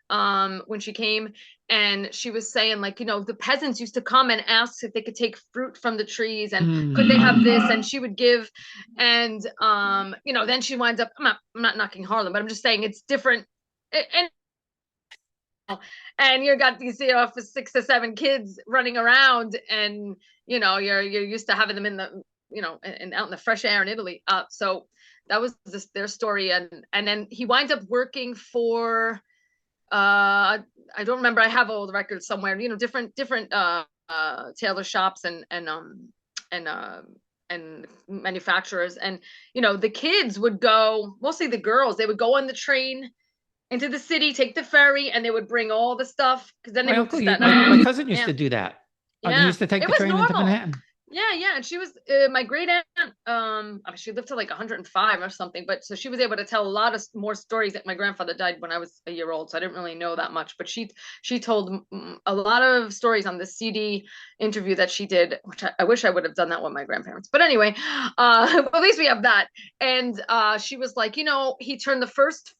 when she came. And she was saying, like, the peasants used to come and ask if they could take fruit from the trees and could they have this, and she would give. And then she winds up, I'm not knocking Harlem, but I'm just saying it's different. And you got these 6 or 7 kids running around, and you're used to having them in the and out in the fresh air in Italy. So that was their story. And then he winds up working for I don't remember, I have all the records somewhere, different tailor shops and manufacturers. And the kids would go, mostly the girls, they would go on the train into the city, take the ferry, and they would bring all the stuff, because then my cousin used to do that. He used to take the train into Manhattan. Yeah. And she was my great aunt. She lived to like 105 or something, but so she was able to tell a lot of more stories. That my grandfather died when I was a year old, so I didn't really know that much. But she told a lot of stories on the CD interview that she did, which I wish I would have done that with my grandparents. But anyway, at least we have that. And she was like, he turned the first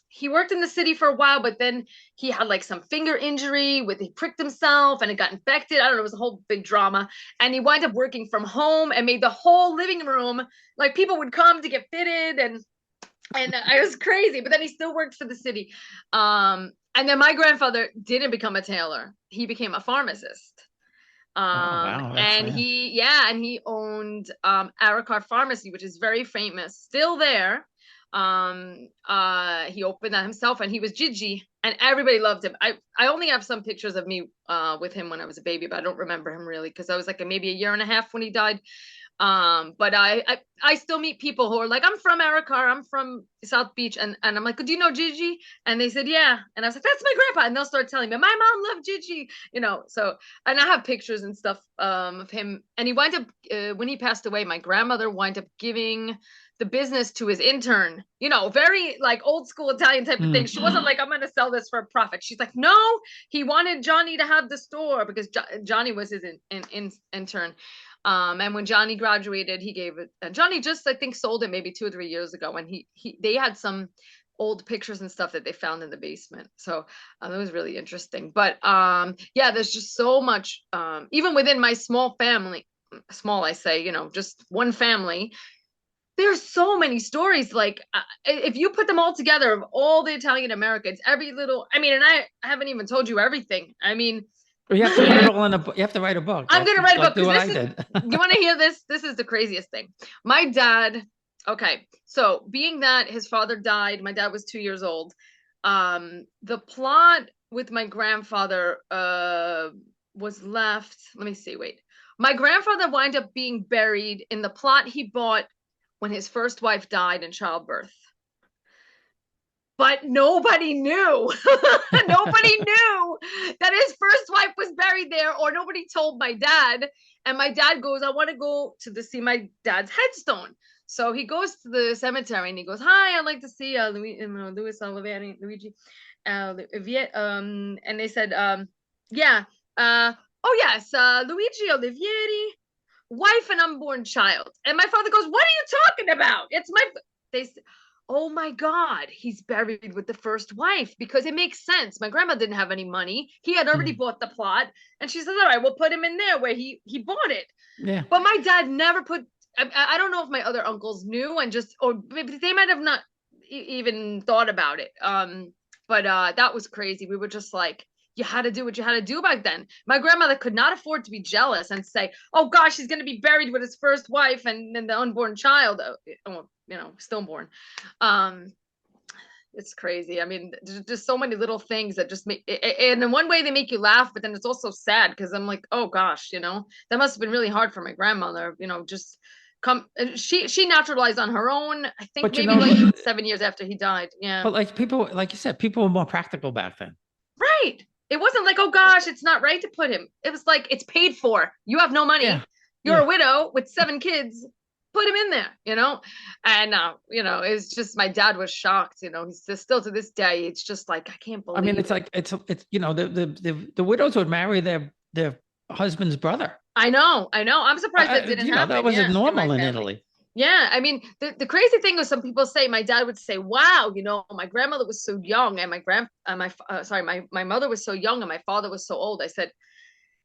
he worked in the city for a while, but then he had like some finger injury with, he pricked himself and it got infected. I don't know, it was a whole big drama. And he wound up working from home and made the whole living room, like people would come to get fitted, and I was crazy, but then he still worked for the city. And then my grandfather didn't become a tailor. He became a pharmacist. Wow, and he owned Arakar Pharmacy, which is very famous, still there. He opened that himself, and he was Gigi, and everybody loved him. I only have some pictures of me with him when I was a baby, but I don't remember him really, because I was like maybe a year and a half when he died. But I still meet people who are like, I'm from Arakar, I'm from South Beach, and I'm like, do you know Gigi? And they said, yeah. And I was like, that's my grandpa. And they'll start telling me, my mom loved Gigi, you know. So, and I have pictures and stuff of him. And he wound up when he passed away, my grandmother wound up giving the business to his intern, you know, very like old school Italian type of thing. She wasn't like, I'm going to sell this for a profit. She's like, no, he wanted Johnny to have the store because Johnny was his intern. And when Johnny graduated, he gave it, and Johnny just, I think, sold it maybe 2 or 3 years ago. And they had some old pictures and stuff that they found in the basement. So that was really interesting. But yeah, there's just so much, even within my small family, small, I say, you know, just one family, there's so many stories. Like if you put them all together of all the Italian Americans, every little, I mean, and I haven't even told you everything. I mean, you have to put it all in a book. You have to write a book. I'm going to write a book. Do what I did. You want to hear this? This is the craziest thing. My dad, okay, so being that his father died, my dad was 2 years old. The plot with my grandfather was left, let me see, wait. My grandfather wound up being buried in the plot he bought when his first wife died in childbirth. But nobody knew. Nobody knew that his first wife was buried there, or nobody told my dad. And my dad goes, I want to go to see my dad's headstone. So he goes to the cemetery and he goes, hi, I'd like to see Luis Oliveieri, Luigi. And they said, yeah. Oh, yes, Luigi Oliveieri, wife and unborn child. And my father goes, what are you talking about? It's my... They said, oh my God, he's buried with the first wife, because it makes sense. My grandma didn't have any money. He had already bought the plot. And she says, all right, we'll put him in there where he bought it. Yeah. But my dad never put, I don't know if my other uncles knew and just, or maybe they might have not even thought about it. But that was crazy. We were just like, you had to do what you had to do back then. My grandmother could not afford to be jealous and say, oh gosh, he's going to be buried with his first wife and then the unborn child. You know, stillborn. It's crazy. I mean, there's just so many little things that just make, and in one way they make you laugh, but then it's also sad, because I'm like, oh gosh, you know, that must have been really hard for my grandmother, you know, just she naturalized on her own, I think, but maybe like 7 years after he died. Yeah. But like people, like you said, people were more practical back then. Right. It wasn't like, oh gosh, it's not right to put him. It was like, it's paid for. You have no money. Yeah. You're a widow with 7 kids. Put him in there, you know. And you know, it's just, my dad was shocked, you know. He's still to this day, it's just like, I can't believe. I mean, it's like it's you know, the widows would marry their husband's brother. I know. I'm surprised that didn't happen. That wasn't normal in Italy. Yeah, I mean, the crazy thing was, some people say, my dad would say, wow, you know, my grandmother was so young, and my mother was so young, and my father was so old. I said,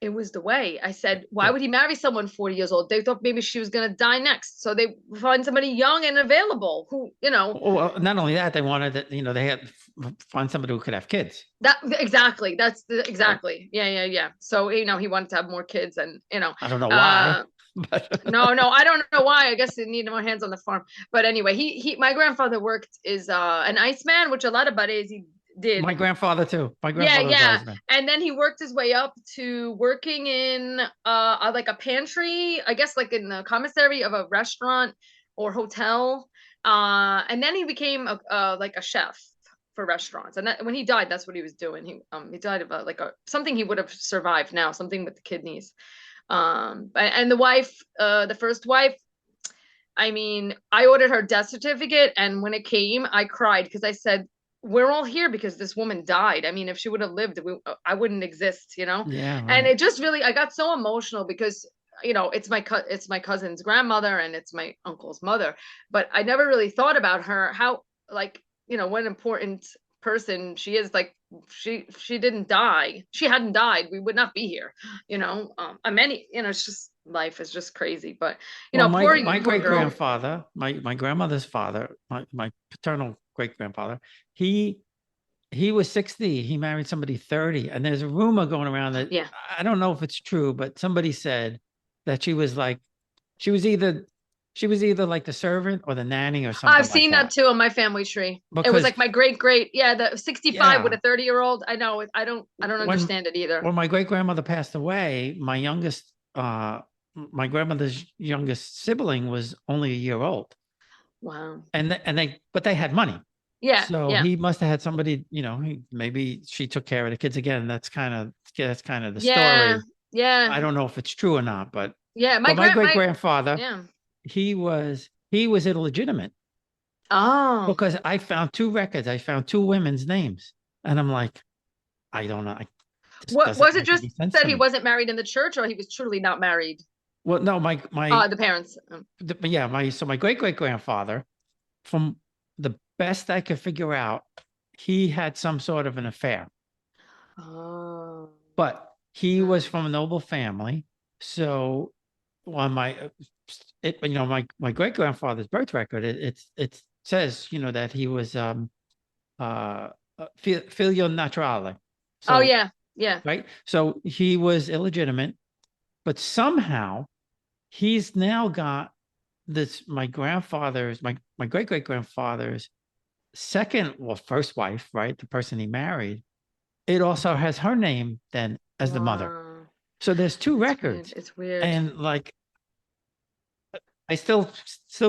it was the way. I said, why would he marry someone 40 years old? They thought maybe she was going to die next. So they find somebody young and available who, you know. Well, not only that, they wanted that, you know, they had find somebody who could have kids. Exactly. Exactly. Yeah. So, you know, he wanted to have more kids, and, you know. I don't know why. No, I don't know why. I guess they needed more hands on the farm. But anyway, my grandfather worked as an iceman, which a lot of Baresi did. My grandfather too. My grandfather was iceman. And then he worked his way up to working in like a pantry, I guess, like in the commissary of a restaurant or hotel. And then he became like a chef for restaurants. And when he died, that's what he was doing. He died of something he would have survived now, something with the kidneys. And the wife, the first wife, I mean, I ordered her death certificate, and when it came, I cried, because I said, we're all here because this woman died. I mean, if she would have lived, I wouldn't exist, you know? Yeah. Right. And it just really, I got so emotional, because, you know, it's my cousin's grandmother, and it's my uncle's mother, but I never really thought about her, how, like, what important person she is. Like she didn't die. She hadn't died, we would not be here. Many, it's just, life is just crazy. But Well, my poor great girl. grandfather, my grandmother's father, my paternal great grandfather, he was 60. He married somebody 30, and there's a rumor going around that, Yeah, I don't know if it's true, but somebody said that she was either like the servant or the nanny or something I've like seen that that. too on my family tree. It was Because like my great, yeah, the 65 with yeah, a 30-year-old. I know, I don't when understand it either. when my great grandmother passed away, my grandmother's youngest sibling was only a year old, Wow. but they had money. Yeah, So yeah, he must have had somebody, maybe she took care of the kids again. That's kind of the yeah, story. yeah, I don't know if it's true or not, but yeah. my great grandfather, Yeah. he was illegitimate, Oh, because I found two records. I found two women's names, and I'm like, I don't know. This what doesn't was it? make Just any sense that to he me. wasn't married in the church, or he was truly not married? Well, no, my The parents. yeah, my great grandfather, from the best I could figure out, he had some sort of an affair, Oh. but he was from a noble family. So on my great grandfather's birth record, it says, that he was figlio naturale. Oh So, yeah, yeah. right. So he was illegitimate, but somehow he's now got this, my great grandfather's first wife, right? The person he married, it also has her name then as the mother. Wow. So there's two It's weird. records. It's weird. And like, I still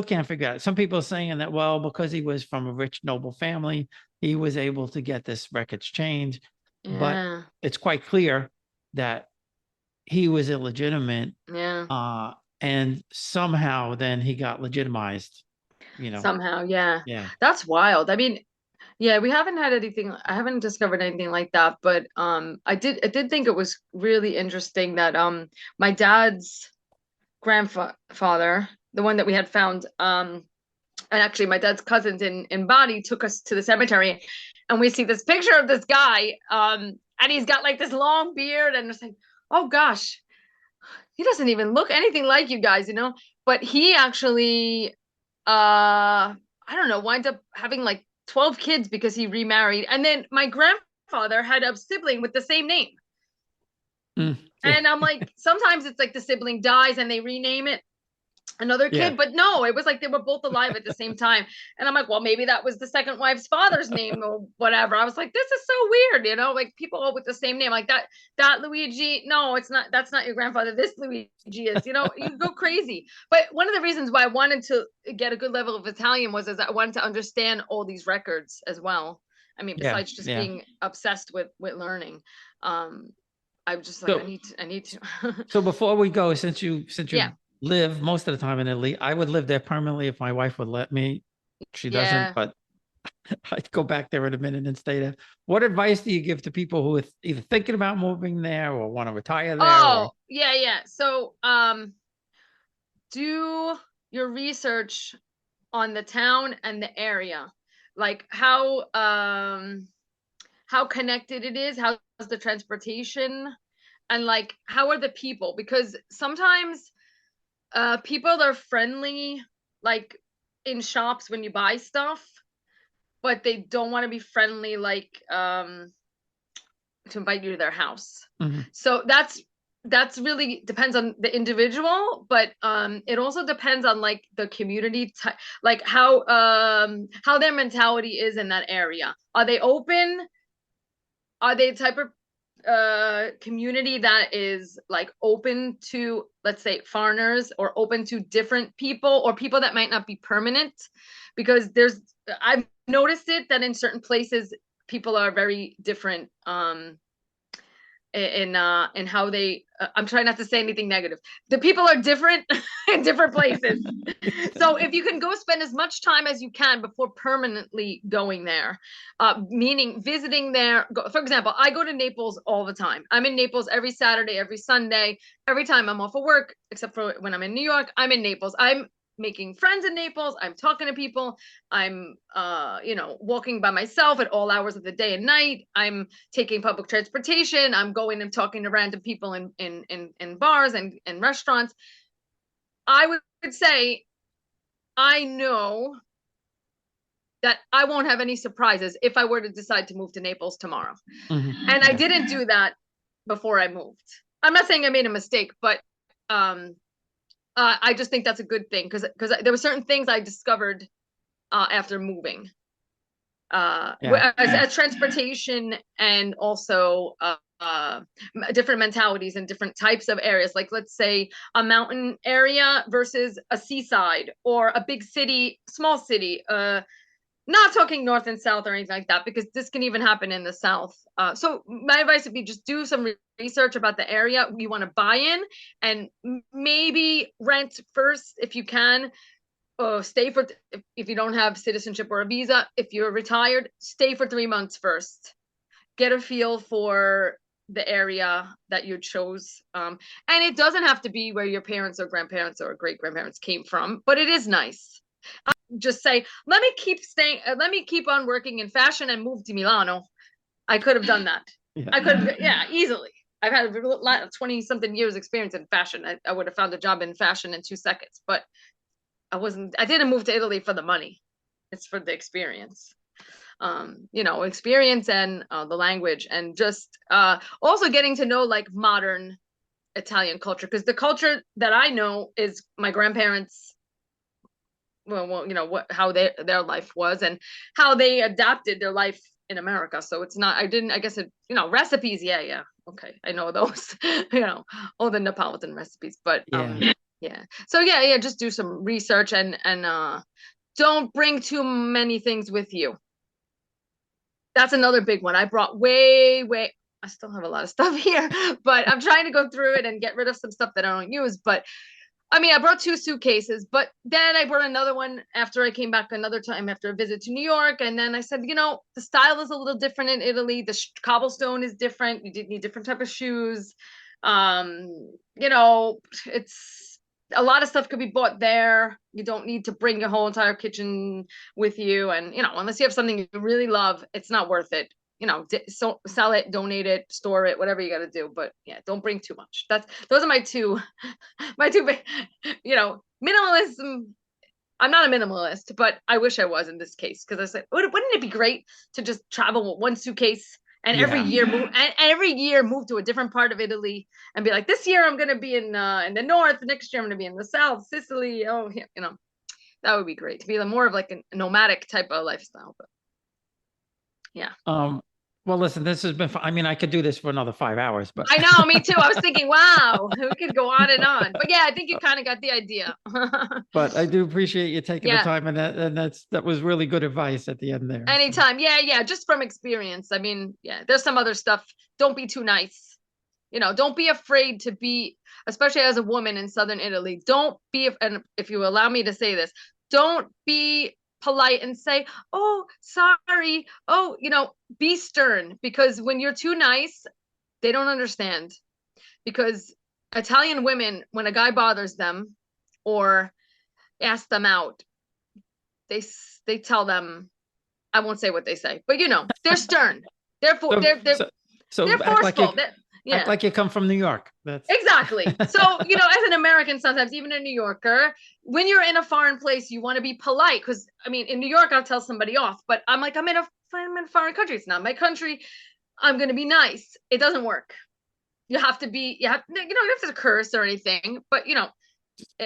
can't figure out. Some people are saying that, well, because he was from a rich noble family, he was able to get this records changed. But Yeah. it's quite clear that he was illegitimate. Yeah. And somehow then he got legitimized, Somehow, yeah. Yeah. That's wild. I mean, yeah, we haven't had anything. I haven't discovered anything like that, but I did think it was really interesting that my dad's grandfather, the one that we had found, and actually my dad's cousins in Bali took us to the cemetery, and we see this picture of this guy, and he's got like this long beard, and it's like, oh gosh, he doesn't even look anything like you guys, but he actually, I don't know, winds up having like 12 kids because he remarried. And then my grandfather had a sibling with the same name. Mm. And I'm like, sometimes it's like the sibling dies and they rename it another kid, Yeah. but no, it was like they were both alive at the same time. And I'm like, well, maybe that was the second wife's father's name or whatever. I was like, this is so weird, like people all with the same name, like that Luigi. No, it's not. That's not your grandfather. This Luigi is, you go crazy. But one of the reasons why I wanted to get a good level of Italian was I wanted to understand all these records as well. I mean, besides just being obsessed with learning. I'm just like, I need to. So before we go, since you Yeah. live most of the time in Italy, I would live there permanently if my wife would let me. She doesn't, but I'd go back there in a minute and stay there. What advice do you give to people who are either thinking about moving there or want to retire there? Oh, yeah. So, do your research on the town and the area, like how connected it is, how's the transportation, and like how are the people, because sometimes people are friendly like in shops when you buy stuff, but they don't want to be friendly like to invite you to their house. Mm-hmm. So that's really depends on the individual, but it also depends on like the community like how their mentality is in that area. Are they open? Are they the type of community that is like open to, let's say, foreigners, or open to different people or people that might not be permanent? Because I've noticed it that in certain places people are very different in how they I'm trying not to say anything negative. The people are different in different places. So if you can go spend as much time as you can before permanently going there, meaning visiting there. For example, I go to Naples all the time. I'm in Naples every Saturday, every Sunday, every time I'm off of work, except for when I'm in New York, I'm in Naples. I'm making friends in Naples. I'm talking to people. I'm, walking by myself at all hours of the day and night. I'm taking public transportation. I'm going and talking to random people in bars and restaurants. I would say I know that I won't have any surprises if I were to decide to move to Naples tomorrow. Mm-hmm. And I didn't do that before I moved. I'm not saying I made a mistake, but I just think that's a good thing because there were certain things I discovered after moving. As transportation and also different mentalities and different types of areas. Like, let's say a mountain area versus a seaside, or a big city, small city. Not talking north and south or anything like that, because this can even happen in the south. So my advice would be just do some research about the area you want to buy in, and maybe rent first if you can. Stay for, if you don't have citizenship or a visa, if you're retired, stay for 3 months first. Get a feel for the area that you chose. And it doesn't have to be where your parents or grandparents or great grandparents came from, but it is nice. Just say, let me keep on working in fashion and move to Milano. I could have done that. Yeah. I could, easily. I've had a lot of 20 something years experience in fashion. I would have found a job in fashion in 2 seconds, but I didn't move to Italy for the money. It's for the experience. Experience and the language, and just also getting to know like modern Italian culture, because the culture that I know is my grandparents. How their life was and how they adapted their life in America. So it's not, recipes. Yeah. Okay. I know those, all the Neapolitan recipes, but So just do some research and don't bring too many things with you. That's another big one. I brought way, I still have a lot of stuff here, but I'm trying to go through it and get rid of some stuff that I don't use. But I brought 2 suitcases, but then I brought another one after I came back another time after a visit to New York. And then I said, the style is a little different in Italy. The cobblestone is different. You need different type of shoes. It's a lot of stuff could be bought there. You don't need to bring your whole entire kitchen with you. And, unless you have something you really love, it's not worth it. So sell it, donate it, store it, whatever you got to do. But don't bring too much. Those are my two, minimalism. I'm not a minimalist, but I wish I was in this case. Cause I said, wouldn't it be great to just travel with 1 suitcase and every year move to a different part of Italy and be like, this year I'm going to be in the north. Next year I'm going to be in the south, Sicily. That would be great to be more of like a nomadic type of lifestyle. But well, listen, this has been fun. I could do this for another 5 hours, but I know, me too. I was thinking, wow, we could go on and on. But I think you kind of got the idea. But I do appreciate you taking the time, and that was really good advice at the end there. Anytime. Yeah. Just from experience. There's some other stuff. Don't be too nice. Don't be afraid to be, especially as a woman in Southern Italy, don't be, and if you allow me to say this, don't be polite and say, oh, sorry. Oh, be stern, because when you're too nice, they don't understand. Because Italian women, when a guy bothers them or asks them out, they tell them, I won't say what they say, but they're stern. They're forceful. Act like you come from New York. Exactly. So, as an American, sometimes even a New Yorker, when you're in a foreign place, you want to be polite. Because, in New York, I'll tell somebody off. But I'm in a foreign country. It's not my country. I'm going to be nice. It doesn't work. You don't have to curse or anything. But,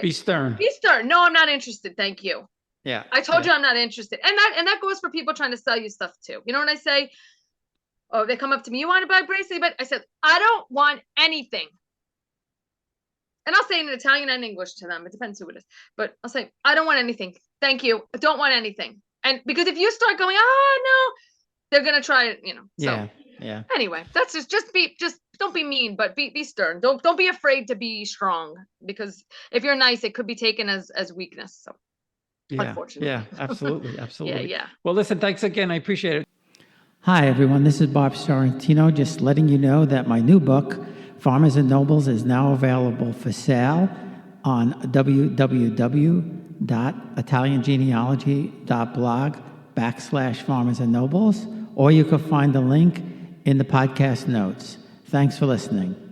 be stern. Be stern. No, I'm not interested. Thank you. Yeah. I told you I'm not interested. And that goes for people trying to sell you stuff, too. You know what I say? Oh, they come up to me, you want to buy a bracelet? But I said, I don't want anything. And I'll say in Italian and English to them. It depends who it is. But I'll say, I don't want anything. Thank you. I don't want anything. And because if you start going, oh, no, they're going to try it, So, anyway, that's just don't be mean, but be stern. Don't be afraid to be strong, because if you're nice, it could be taken as weakness. So, unfortunately. Yeah, absolutely. Absolutely. Yeah. Well, listen, thanks again. I appreciate it. Hi, everyone. This is Bob Sorrentino, just letting you know that my new book, Farmers and Nobles, is now available for sale on www www.italiangenealogy.blog/farmers and nobles, or you can find the link in the podcast notes. Thanks for listening.